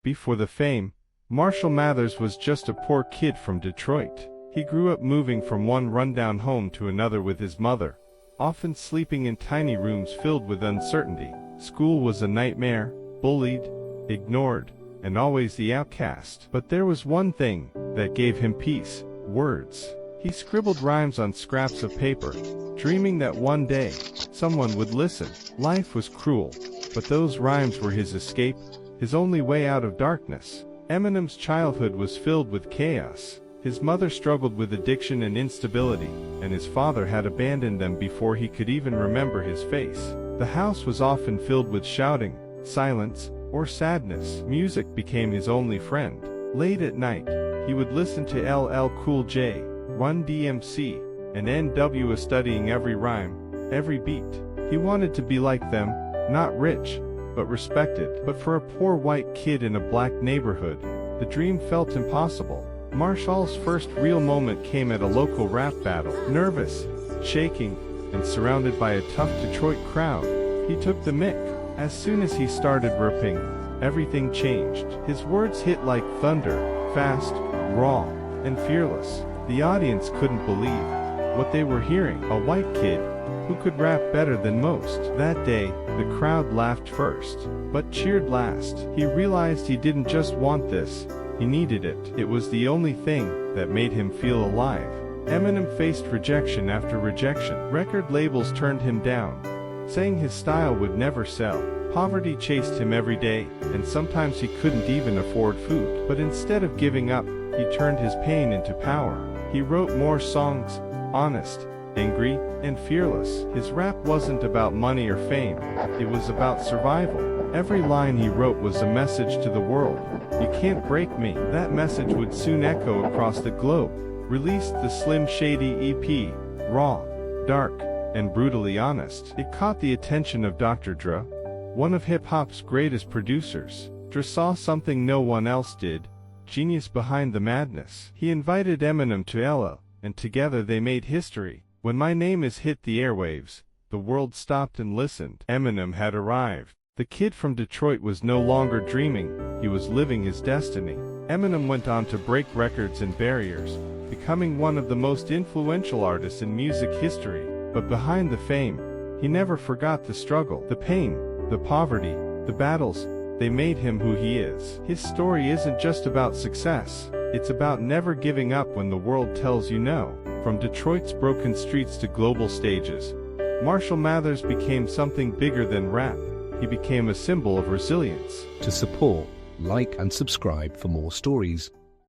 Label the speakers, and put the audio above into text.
Speaker 1: Before the fame, Marshall Mathers was just a poor kid from Detroit. He grew up moving from one rundown home to another with his mother, often sleeping in tiny rooms filled with uncertainty. School was a nightmare, bullied, ignored, and always the outcast. But there was one thing that gave him peace: words. He scribbled rhymes on scraps of paper, dreaming that one day, someone would listen. Life was cruel, but those rhymes were his escape, his only way out of darkness. Eminem's childhood was filled with chaos. His mother struggled with addiction and instability, and his father had abandoned them before he could even remember his face. The house was often filled with shouting, silence, or sadness. Music became his only friend. Late at night, he would listen to LL Cool J, Run DMC, and NWA, studying every rhyme, every beat. He wanted to be like them, not rich, but respected. But for a poor white kid in a black neighborhood, the dream felt impossible. Marshall's first real moment came at a local rap battle. Nervous, shaking, and surrounded by a tough Detroit crowd, he took the mic. As soon as he started rapping, everything changed. His words hit like thunder, fast, raw, and fearless. The audience couldn't believe what they were hearing. A white kid who could rap better than most. That day, the crowd laughed first, but cheered last. He realized he didn't just want this, he needed it. It was the only thing that made him feel alive. Eminem faced rejection after rejection. Record labels turned him down, saying his style would never sell. Poverty chased him every day, and sometimes he couldn't even afford food. But instead of giving up, he turned his pain into power. He wrote more songs, honest, angry, and fearless. His rap wasn't about money or fame, it was about survival. Every line he wrote was a message to the world: you can't break me. That message would soon echo across the globe. Released the Slim Shady EP, raw, dark, and brutally honest. It caught the attention of Dr. Dre, one of hip-hop's greatest producers. Dre saw something no one else did: genius behind the madness. He invited Eminem to LA, and together they made history. When My Name Is hit the airwaves, the world stopped and listened. Eminem had arrived. The kid from Detroit was no longer dreaming, he was living his destiny. Eminem went on to break records and barriers, becoming one of the most influential artists in music history. But behind the fame, he never forgot the struggle. The pain, the poverty, the battles, they made him who he is. His story isn't just about success, it's about never giving up when the world tells you no. From Detroit's broken streets to global stages, Marshall Mathers became something bigger than rap. He became a symbol of resilience.
Speaker 2: To support, like and subscribe for more stories.